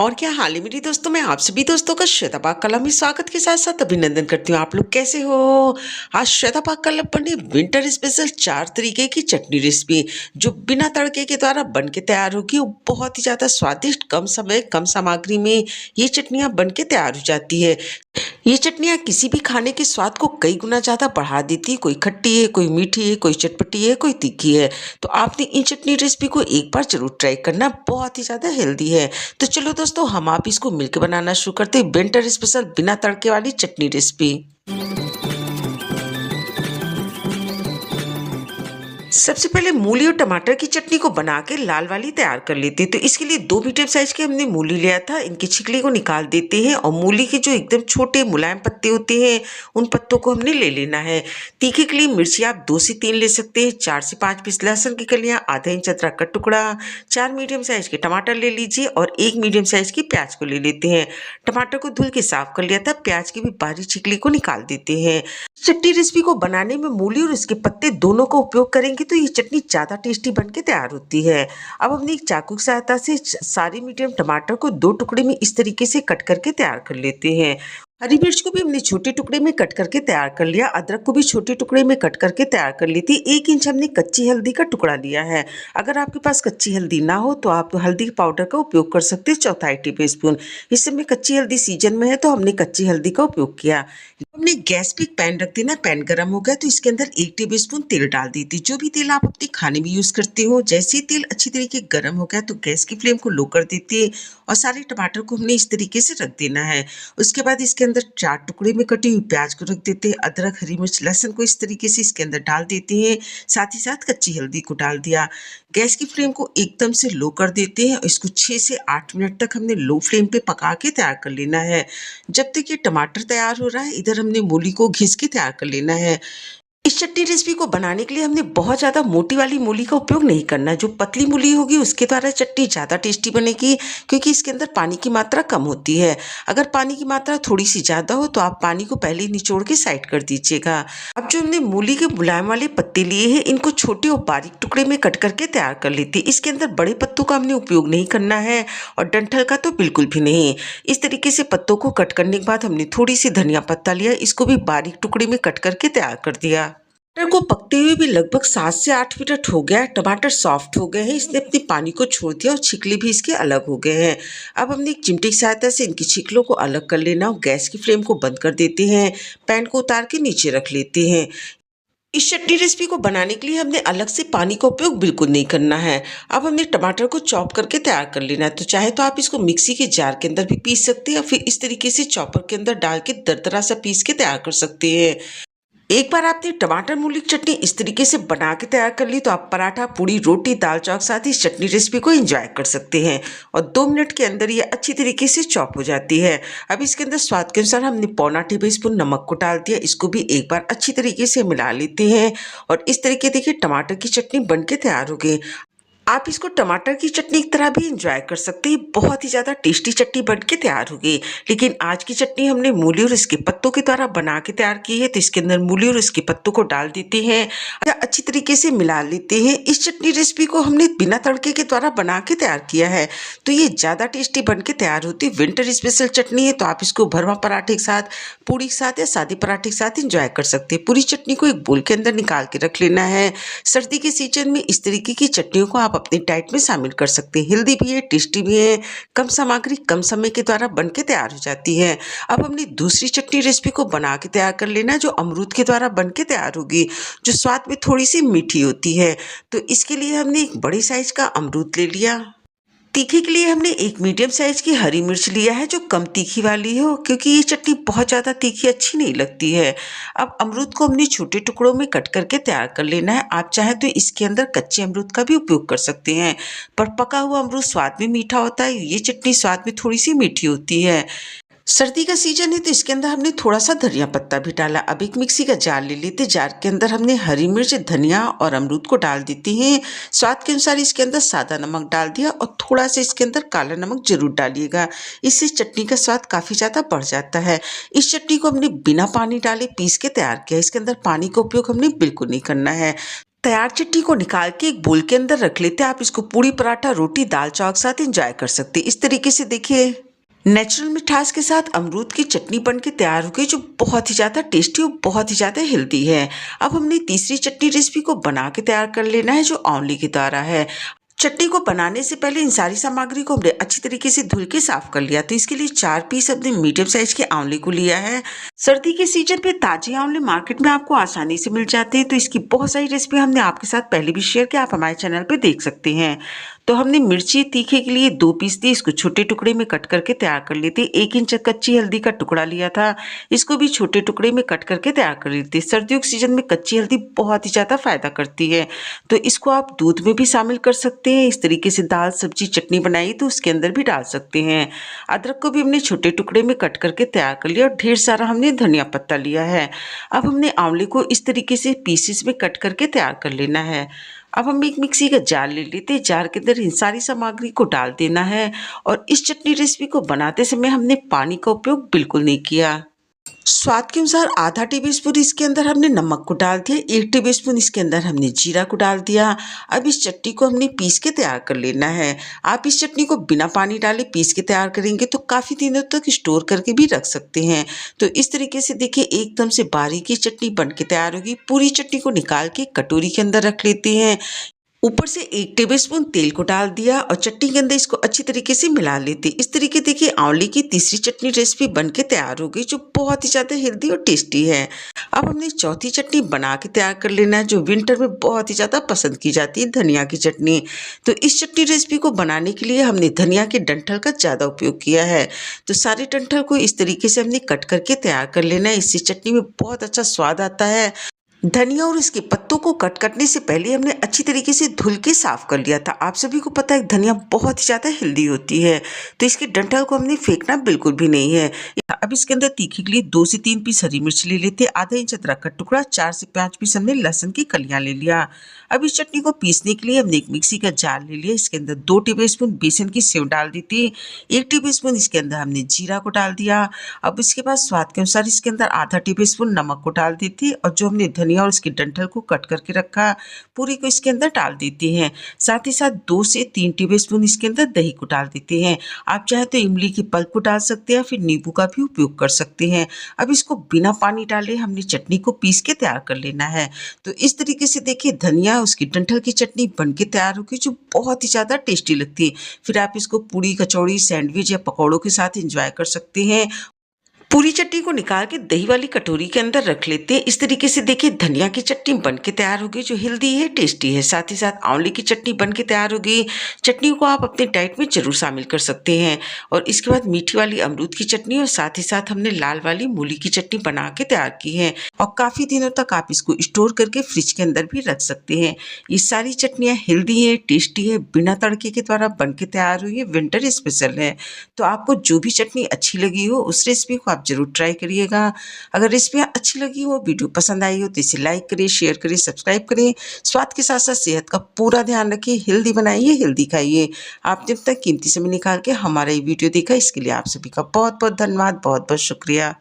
और क्या हाल है मेरी दोस्तों। मैं आप सभी दोस्तों का श्वेता पाक कला में स्वागत के साथ साथ अभिनंदन करती हूँ। आप लोग कैसे हो। आज श्वेता पाक कला पर ने विंटर स्पेशल 4 तरीके की चटनी रेसिपी जो बिना तड़के के द्वारा बन के तैयार होगी। वो बहुत ही ज़्यादा स्वादिष्ट, कम समय कम सामग्री में ये चटनियाँ बन के तैयार हो जाती है। ये चटनियाँ किसी भी खाने के स्वाद को कई गुना ज़्यादा बढ़ा देती है। कोई खट्टी है, कोई मीठी है, कोई चटपटी है, कोई तीखी है। तो आपने इन चटनी रेसिपी को एक बार ज़रूर ट्राई करना, बहुत ही ज़्यादा हेल्दी है। तो चलो दोस्तों, हम आप इसको मिलकर बनाना शुरू करते हैं। विंटर स्पेशल बिना तड़के वाली चटनी रेसिपी। सबसे पहले मूली और टमाटर की चटनी को बना के लाल वाली तैयार कर लेते हैं। तो इसके लिए 2 मीडियम साइज के हमने मूली लिया था। इनकी छिकली को निकाल देते हैं और मूली के जो एकदम छोटे मुलायम पत्ते होते हैं उन पत्तों को हमने ले लेना है। तीखे के लिए मिर्ची आप 2 से 3 ले सकते हैं। 4 से 5 पीस लहसुन की कलियां, आधा इंच अदरक का टुकड़ा, 4 मीडियम साइज के टमाटर ले लीजिए और 1 मीडियम साइज की प्याज को ले लेते हैं। टमाटर को धुल के साफ कर लिया था, प्याज की भी बारीक छिकली को निकाल देते हैं। चटनी रेसिपी को बनाने में मूली और इसके पत्ते दोनों का उपयोग करेंगे तो ये चटनी ज़्यादा टेस्टी बन के तैयार होती है। अब हमने एक चाकू की सहायता से सारे मीडियम टमाटर को 2 टुकड़े में इस तरीके से कट करके तैयार कर लेते हैं। हरी मिर्च को भी हमने छोटे टुकड़े में कट करके तैयार कर लिया। अदरक को भी छोटे टुकड़े में कट करके तैयार कर ली थी। 1 इंच हमने कच्ची हल्दी का टुकड़ा लिया है। अगर आपके पास कच्ची हल्दी ना हो तो आप हल्दी पाउडर का उपयोग कर सकते हैं, 1/4 टीस्पून। इस समय कच्ची हल्दी सीजन में है तो हमने कच्ची हल्दी का उपयोग किया। हमने गैस पे एक पैन रख देना। पैन गर्म हो गया तो इसके अंदर 1 टेबलस्पून तेल डाल दी थी। जो भी तेल आप अपने खाने में यूज करते हो, जैसे ही तेल अच्छी तरीके गर्म हो गया तो गैस की फ्लेम को लो कर देती है और सारे टमाटर को हमने इस तरीके से रख देना है। उसके बाद इसके अंदर 4 टुकड़े में कटी हुई प्याज को रख देते हैं। अदरक, हरी मिर्च, लहसुन को इस तरीके से इसके अंदर डाल देते हैं। साथ ही साथ कच्ची हल्दी को डाल दिया। गैस की फ्लेम को एकदम से लो कर देते हैं। इसको 6 से 8 मिनट तक हमने लो फ्लेम पे पका के तैयार कर लेना है। जब तक ये टमाटर तैयार हो रहा है, इधर हमने मूली को घिस के तैयार कर लेना है। इस चटनी रेसिपी को बनाने के लिए हमने बहुत ज़्यादा मोटी वाली मूली का उपयोग नहीं करना। जो पतली मूली होगी उसके द्वारा चटनी ज़्यादा टेस्टी बनेगी, क्योंकि इसके अंदर पानी की मात्रा कम होती है। अगर पानी की मात्रा थोड़ी सी ज़्यादा हो तो आप पानी को पहले ही निचोड़ के साइड कर दीजिएगा। अब जो हमने मूली के मुलायम वाले पत्ते लिए हैं, इनको छोटे और बारीक टुकड़े में कट करके तैयार कर लेते हैं। इसके अंदर बड़े पत्तों का हमने उपयोग नहीं करना है और डंठल का तो बिल्कुल भी नहीं। इस तरीके से पत्तों को कट करने के बाद हमने थोड़ी सी धनिया पत्ता लिया, इसको भी बारीक टुकड़े में कट करके तैयार कर दिया। टमाटर को पकते हुए भी लगभग 7 से 8 मिनट हो गया। टमाटर सॉफ्ट हो गए हैं, इसने अपने पानी को छोड़ दिया और छिकले भी इसके अलग हो गए हैं। अब हमने एक चिमटे की सहायता से इनकी छिकलों को अलग कर लेना और गैस की फ्लेम को बंद कर देते हैं। पैन को उतार के नीचे रख लेते हैं। इस चटनी रेसिपी को बनाने के लिए हमने अलग से पानी का उपयोग बिल्कुल नहीं करना है। अब हमने टमाटर को चॉप करके तैयार कर लेना है। तो चाहे तो आप इसको मिक्सी के जार के अंदर भी पीस सकते हैं या फिर इस तरीके से चॉपर के अंदर डाल के दरदरा सा पीस के तैयार कर सकते हैं। एक बार आपने टमाटर मूली की चटनी इस तरीके से बना के तैयार कर ली तो आप पराठा, पूड़ी, रोटी, दाल चावल के साथ इस चटनी रेसिपी को एंजॉय कर सकते हैं और 2 मिनट के अंदर ये अच्छी तरीके से चॉप हो जाती है। अब इसके अंदर स्वाद के अनुसार हमने 1/4 टेबलस्पून नमक को डाल दिया। इसको भी एक बार अच्छी तरीके से मिला लेते हैं और इस तरीके देखिए टमाटर की चटनी बन के तैयार हो गई। आप इसको टमाटर की चटनी की तरह भी एंजॉय कर सकते हैं। बहुत ही ज़्यादा टेस्टी चटनी बन के तैयार होगी। लेकिन आज की चटनी हमने मूली और इसके पत्तों के द्वारा बना के तैयार की है, तो इसके अंदर मूली और इसके पत्तों को डाल देते हैं, अच्छी तरीके से मिला लेते हैं। इस चटनी रेसिपी को हमने बिना तड़के के द्वारा बना के तैयार किया है, तो ये ज़्यादा टेस्टी बन के तैयार होती है। विंटर स्पेशल चटनी है, तो आप इसको भरवा पराठे के साथ, पूड़ी के साथ या सादे पराठे के साथ एंजॉय कर सकते हैं। पूरी चटनी को एक बोल के अंदर निकाल के रख लेना है। सर्दी के सीजन में इस तरीके की चटनियों को आप अपनी डाइट में शामिल कर सकते हैं। हेल्दी भी है, टेस्टी भी है, कम सामग्री कम समय के द्वारा बन के तैयार हो जाती है। अब हमने दूसरी चटनी रेसिपी को बना के तैयार कर लेना, जो अमरूद के द्वारा बन के तैयार होगी, जो स्वाद में थोड़ी सी मीठी होती है। तो इसके लिए हमने एक बड़े साइज का अमरूद ले लिया। तीखे के लिए हमने एक मीडियम साइज की हरी मिर्च लिया है, जो कम तीखी वाली हो, क्योंकि ये चटनी बहुत ज़्यादा तीखी अच्छी नहीं लगती है। अब अमरूद को हमने छोटे टुकड़ों में कट करके तैयार कर लेना है। आप चाहे तो इसके अंदर कच्चे अमरूद का भी उपयोग कर सकते हैं, पर पका हुआ अमरूद स्वाद में मीठा होता है, ये चटनी स्वाद में थोड़ी सी मीठी होती है। सर्दी का सीजन है तो इसके अंदर हमने थोड़ा सा धनिया पत्ता भी डाला। अब एक मिक्सी का जार ले लेते, जार के अंदर हमने हरी मिर्च, धनिया और अमरूद को डाल देते हैं। स्वाद के अनुसार इसके अंदर सादा नमक डाल दिया और थोड़ा सा इसके अंदर काला नमक जरूर डालिएगा, इससे चटनी का स्वाद काफ़ी ज़्यादा बढ़ जाता है। इस चटनी को हमने बिना पानी डाले पीस के तैयार किया। इसके अंदर पानी का उपयोग हमने बिल्कुल नहीं करना है। तैयार चटनी को निकाल के एक बोल के अंदर रख लेते हैं। आप इसको पूड़ी, पराठा, रोटी, दाल चावल के साथ एंजॉय कर सकते हैं। इस तरीके से देखिए नेचुरल मिठास के साथ अमरूद की चटनी बन के तैयार हो गई, जो बहुत ही ज़्यादा टेस्टी और बहुत ही ज़्यादा हेल्दी है। अब हमने तीसरी चटनी रेसिपी को बना के तैयार कर लेना है, जो आंवले की द्वारा है। चटनी को बनाने से पहले इन सारी सामग्री को हमने अच्छी तरीके से धुल के साफ कर लिया। तो इसके लिए 4 पीस अपने मीडियम साइज के आंवले को लिया है। सर्दी के सीजन पे ताजे आंवले मार्केट में आपको आसानी से मिल जाते हैं। तो इसकी बहुत सारी रेसिपी हमने आपके साथ पहले भी शेयर किया, आप हमारे चैनल पे देख सकते हैं। तो हमने मिर्ची तीखे के लिए 2 पीस दी, इसको छोटे टुकड़े में कट करके तैयार कर लेते। 1 इंच कच्ची हल्दी का टुकड़ा लिया था, इसको भी छोटे टुकड़े में कट करके तैयार कर लेते। सर्दियों के सीजन में कच्ची हल्दी बहुत ही ज़्यादा फायदा करती है, तो इसको आप दूध में भी शामिल कर सकते हैं। इस तरीके से दाल सब्जी चटनी बनाई तो उसके अंदर भी डाल सकते हैं। अदरक को भी हमने छोटे टुकड़े में कट करके तैयार कर लिया और ढेर सारा हमने धनिया पत्ता लिया है। अब हमने आंवले को इस तरीके से पीसेस में कट करके तैयार कर लेना है। अब हम एक मिक्सी का जार ले लेते हैं। जार के अंदर इन सारी सामग्री को डाल देना है और इस चटनी रेसिपी को बनाते समय हमने पानी का उपयोग बिल्कुल नहीं किया। स्वाद के अनुसार आधा टेबलस्पून इसके अंदर हमने नमक को डाल दिया। 1 टेबलस्पून इसके अंदर हमने जीरा को डाल दिया। अब इस चटनी को हमने पीस के तैयार कर लेना है। आप इस चटनी को बिना पानी डाले पीस के तैयार करेंगे तो काफ़ी दिनों तक स्टोर करके भी रख सकते हैं। तो इस तरीके से देखिए एकदम से बारीक चटनी बन के तैयार होगी। पूरी चटनी को निकाल के कटोरी के अंदर रख लेते हैं। ऊपर से 1 टेबलस्पून तेल को डाल दिया और चटनी के अंदर इसको अच्छी तरीके से मिला लेते। इस तरीके देखिए आंवले की तीसरी चटनी रेसिपी बन के तैयार हो गई, जो बहुत ही ज़्यादा हेल्दी और टेस्टी है। अब हमने चौथी चटनी बना के तैयार कर लेना है, जो विंटर में बहुत ही ज़्यादा पसंद की जाती है, धनिया की चटनी। तो इस चटनी रेसिपी को बनाने के लिए हमने धनिया के डंठल का ज़्यादा उपयोग किया है। तो सारे डंठल को इस तरीके से हमने कट करके तैयार कर लेना है। इससे चटनी में बहुत अच्छा स्वाद आता है। धनिया और इसके पत्तों को कट करने से पहले हमने अच्छी तरीके से धुल के साफ कर लिया था। आप सभी को पता है धनिया बहुत ही ज़्यादा हेल्दी होती है, तो इसके डंठल को हमने फेंकना बिल्कुल भी नहीं है। अब इसके अंदर तीखी के लिए 2 से 3 पीस हरी मिर्च ले लेते, आधा इंच अदरक का टुकड़ा, 4 से 5 पीस हमने लहसुन की कलियां ले लिया। अब इस चटनी को पीसने के लिए हमने एक मिक्सी का जार ले लिया। इसके अंदर 2 टेबलस्पून बेसन की सेव डाल दी थी। 1 टेबलस्पून इसके अंदर हमने जीरा को डाल दिया। अब इसके बाद स्वाद के अनुसार इसके अंदर आधा टेबलस्पून नमक को डाल देती और जो हमने धनिया और इसके डंठल को कट करके रखा पूरी को इसके अंदर डाल देते हैं। साथ ही साथ 2 से 3 टेबलस्पून इसके अंदर दही को डाल देते हैं। आप चाहे तो इमली के पल्प को डाल सकते हैं, फिर नींबू का भी उपयोग कर सकते हैं। अब इसको बिना पानी डाले हमने चटनी को पीस के तैयार कर लेना है। तो इस तरीके से देखिए धनिया उसकी डंठल की चटनी बन के तैयार होगी, जो बहुत ही ज़्यादा टेस्टी लगती है। फिर आप इसको पूड़ी, कचौड़ी, सैंडविच या पकौड़ों के साथ एंजॉय कर सकते हैं। पूरी चटनी को निकाल के दही वाली कटोरी के अंदर रख लेते हैं। इस तरीके से देखिए धनिया की चटनी बन के तैयार होगी, जो हेल्दी है, टेस्टी है। साथ ही साथ आंवले की चटनी बन के तैयार होगी। चटनी को आप अपने डाइट में जरूर शामिल कर सकते हैं। और इसके बाद मीठी वाली अमरूद की चटनी और साथ ही साथ हमने लाल वाली मूली की चटनी बना के तैयार की है और काफ़ी दिनों तक आप इसको स्टोर करके फ्रिज के अंदर भी रख सकते हैं। ये सारी चटनियाँ हेल्दी है, टेस्टी है, बिना तड़के के द्वारा बन के तैयार हुई है, विंटर स्पेशल है। तो आपको जो भी चटनी अच्छी लगी हो उस रेसिपी को जरूर ट्राई करिएगा। अगर रेसिपी अच्छी लगी हो, वीडियो पसंद आई हो तो इसे लाइक करिए, शेयर करिए, सब्सक्राइब करिए। स्वाद के साथ साथ सेहत का पूरा ध्यान रखिए। हेल्दी बनाइए, हेल्दी खाइए। आपने अब तक कीमती समय निकाल के हमारा ये वीडियो देखा, इसके लिए आप सभी का बहुत बहुत धन्यवाद, बहुत बहुत शुक्रिया।